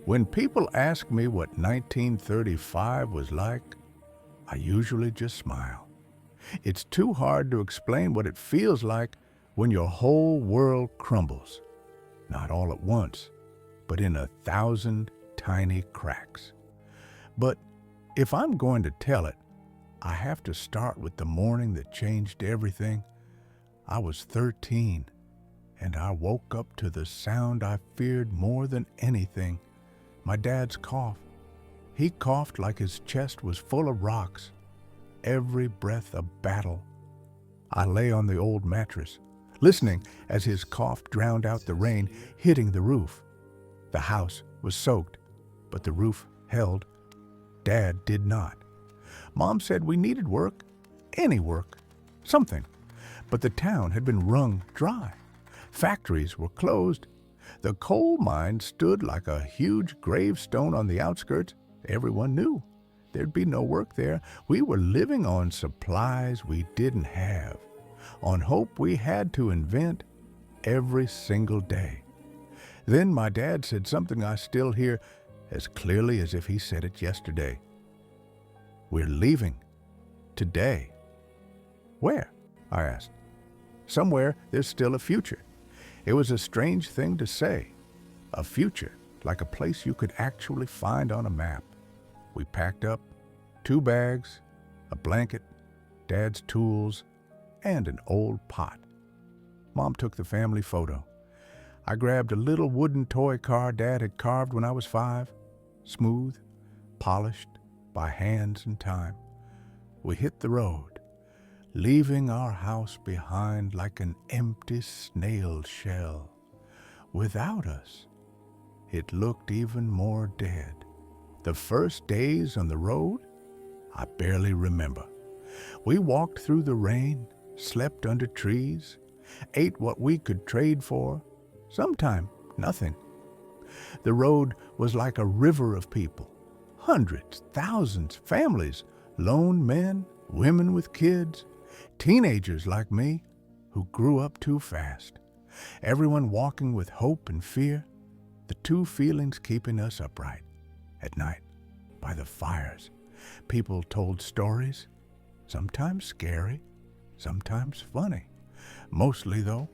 When people ask me what 1935 was like, I usually just smile. It's too hard to explain what it feels like when your whole world crumbles. Not all at once, but in 1,000 tiny cracks. But if I'm going to tell it, I have to start with the morning that changed everything. I was 13, and I woke up to the sound I feared more than anything, my dad's cough. He coughed like his chest was full of rocks, every breath a battle. I lay on the old mattress, listening as his cough drowned out the rain hitting the roof. The house was soaked, but the roof held. Dad did not. Mom said we needed work, any work, something. But the town had been wrung dry. Factories were closed. The coal mine stood like a huge gravestone on the outskirts. Everyone knew there'd be no work there. We were living on supplies we didn't have, on hope we had to invent every single day. Then my dad said something I still hear as clearly as if he said it yesterday. We're leaving. Today. Where? I asked. Somewhere there's still a future. It was a strange thing to say. A future, like a place you could actually find on a map. We packed up 2 bags, a blanket, Dad's tools, and an old pot. Mom took the family photo. I grabbed a little wooden toy car Dad had carved when I was 5, smooth, polished by hands and time. We hit the road, leaving our house behind like an empty snail shell. Without us, it looked even more dead. The first days on the road, I barely remember. We walked through the rain, slept under trees, ate what we could trade for, sometime nothing. The road was like a river of people, hundreds, thousands, families, lone men, women with kids, teenagers like me who grew up too fast. Everyone walking with hope and fear, the two feelings keeping us upright. At night, by the fires, people told stories, sometimes scary, sometimes funny. Mostly, though,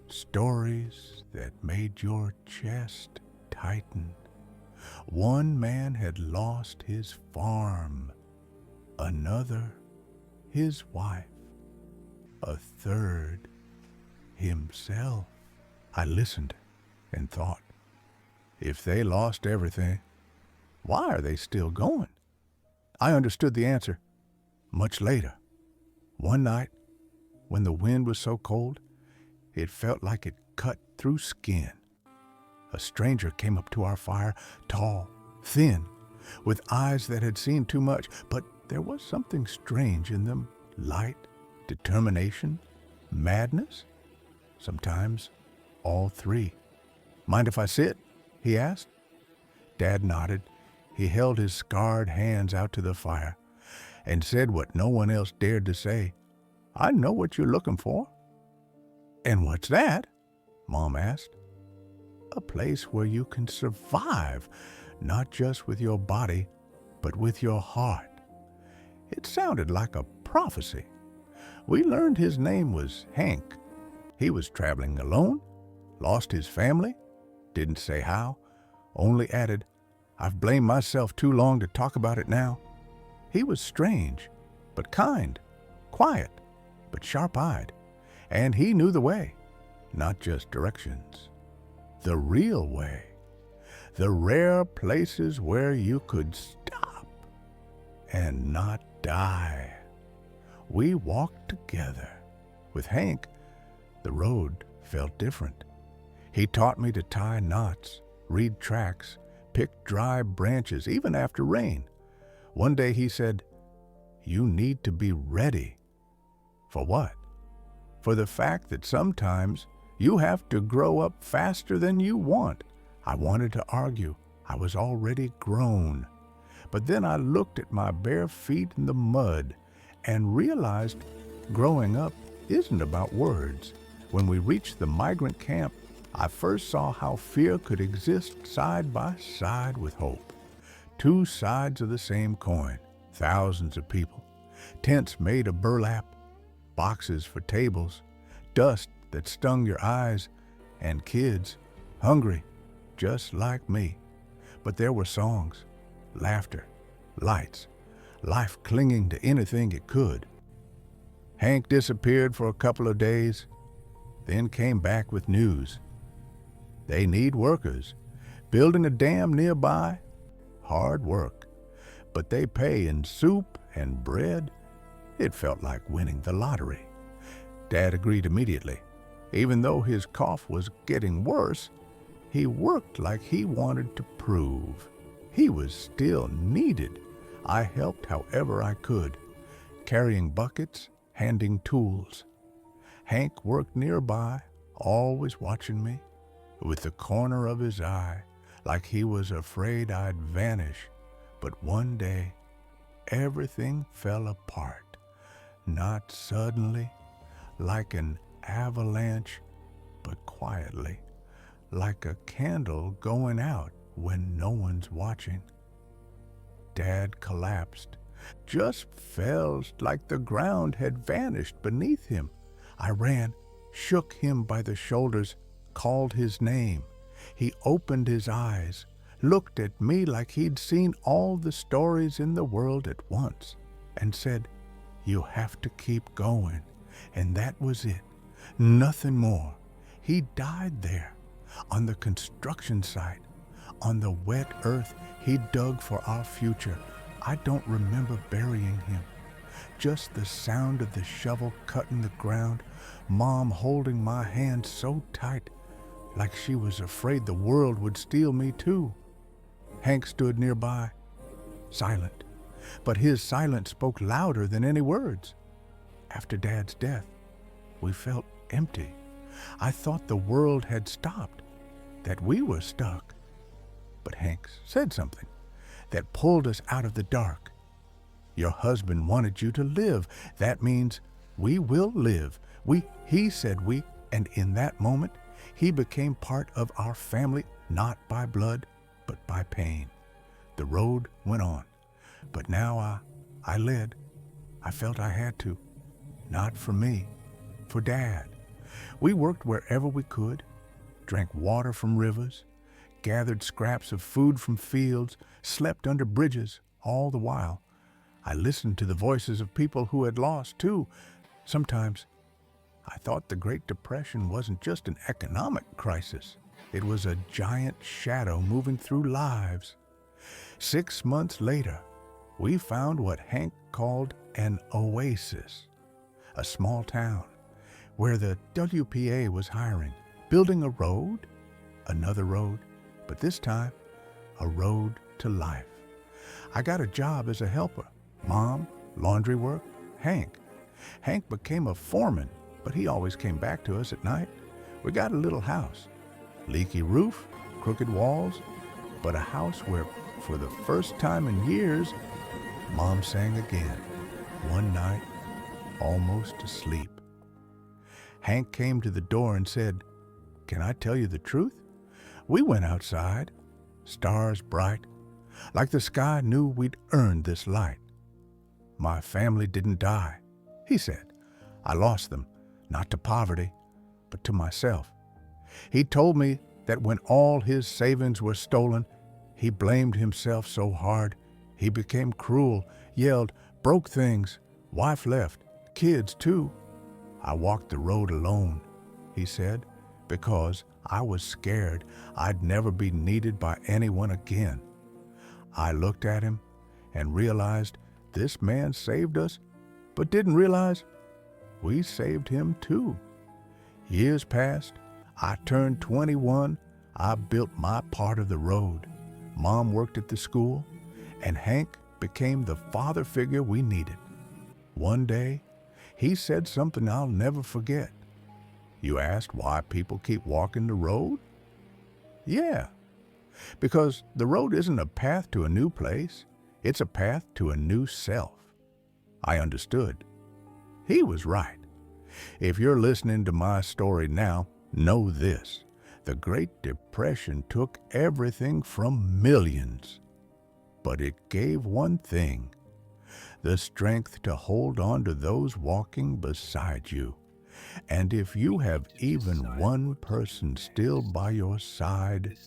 stories that made your chest tighten. One man had lost his farm, another his wife, a third himself. I listened and thought, if they lost everything, why are they still going? I understood the answer much later. One night, when the wind was so cold, it felt like it cut through skin. A stranger came up to our fire, tall, thin, with eyes that had seen too much, but there was something strange in them, light, determination, madness, sometimes all three. Mind if I sit? He asked. Dad nodded. He held his scarred hands out to the fire and said what no one else dared to say. I know what you're looking for. And what's that? Mom asked. A place where you can survive, not just with your body, but with your heart. It sounded like a prophecy. We learned his name was Hank. He was traveling alone, lost his family, didn't say how, only added, I've blamed myself too long to talk about it now. He was strange, but kind, quiet, but sharp-eyed, and he knew the way, not just directions. The real way, the rare places where you could stop and not die. We walked together. With Hank, the road felt different. He taught me to tie knots, read tracks, pick dry branches, even after rain. One day he said, you need to be ready. For what? For the fact that sometimes you have to grow up faster than you want. I wanted to argue. I was already grown. But then I looked at my bare feet in the mud and realized growing up isn't about words. When we reached the migrant camp, I first saw how fear could exist side by side with hope. Two sides of the same coin, thousands of people, tents made of burlap, boxes for tables, dust that stung your eyes, and kids, hungry, just like me. But there were songs, laughter, lights, life clinging to anything it could. Hank disappeared for a couple of days, then came back with news. They need workers. Building a dam nearby, hard work. But they pay in soup and bread. It felt like winning the lottery. Dad agreed immediately. Even though his cough was getting worse, he worked like he wanted to prove he was still needed. I helped however I could, carrying buckets, handing tools. Hank worked nearby, always watching me, with the corner of his eye, like he was afraid I'd vanish. But one day, everything fell apart. Not suddenly, like an avalanche, but quietly, like a candle going out when no one's watching. Dad collapsed, just fell like the ground had vanished beneath him. I ran, shook him by the shoulders, called his name. He opened his eyes, looked at me like he'd seen all the stories in the world at once, and said, "You have to keep going." And that was it. Nothing more. He died there, on the construction site, on the wet earth he dug for our future. I don't remember burying him. Just the sound of the shovel cutting the ground, Mom holding my hand so tight, like she was afraid the world would steal me too. Hank stood nearby, silent, but his silence spoke louder than any words. After Dad's death, we felt empty. I thought the world had stopped, that we were stuck. But Hank said something that pulled us out of the dark. "Your husband wanted you to live. That means we will live." He said we, and in that moment, he became part of our family, not by blood, but by pain. The road went on, but now I led. I felt I had to. Not for me, for Dad. We worked wherever we could, drank water from rivers, gathered scraps of food from fields, slept under bridges, all the while. I listened to the voices of people who had lost, too. Sometimes I thought the Great Depression wasn't just an economic crisis. It was a giant shadow moving through lives. 6 months later, we found what Hank called an oasis, a small town where the WPA was hiring, building a road, another road, but this time, a road to life. I got a job as a helper. Mom, laundry work, Hank. Hank became a foreman, but he always came back to us at night. We got a little house, leaky roof, crooked walls, but a house where, for the first time in years, Mom sang again, one night, almost asleep. Hank came to the door and said, "Can I tell you the truth?" We went outside, stars bright, like the sky knew we'd earned this light. "My family didn't die," he said. "I lost them, not to poverty, but to myself." He told me that when all his savings were stolen, he blamed himself so hard. He became cruel, yelled, broke things, wife left, kids too. "I walked the road alone," he said, "because I was scared I'd never be needed by anyone again." I looked at him and realized this man saved us, but didn't realize we saved him too. Years passed. I turned 21. I built my part of the road. Mom worked at the school, and Hank became the father figure we needed. One day, he said something I'll never forget. "You asked why people keep walking the road?" "Yeah, because the road isn't a path to a new place. It's a path to a new self." I understood. He was right. If you're listening to my story now, know this. The Great Depression took everything from millions, but it gave one thing: the strength to hold on to those walking beside you. And if you have even one person still by your side,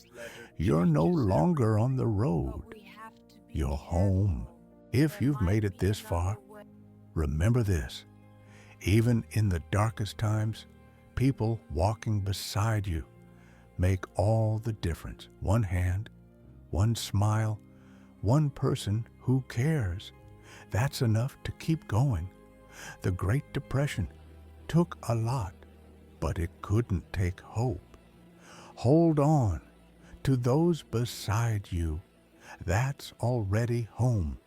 you're no longer on the road. You're home. If you've made it this far, remember this: even in the darkest times, people walking beside you make all the difference. One hand, one smile, one person who cares. That's enough to keep going. The Great Depression took a lot, but it couldn't take hope. Hold on to those beside you. That's already home.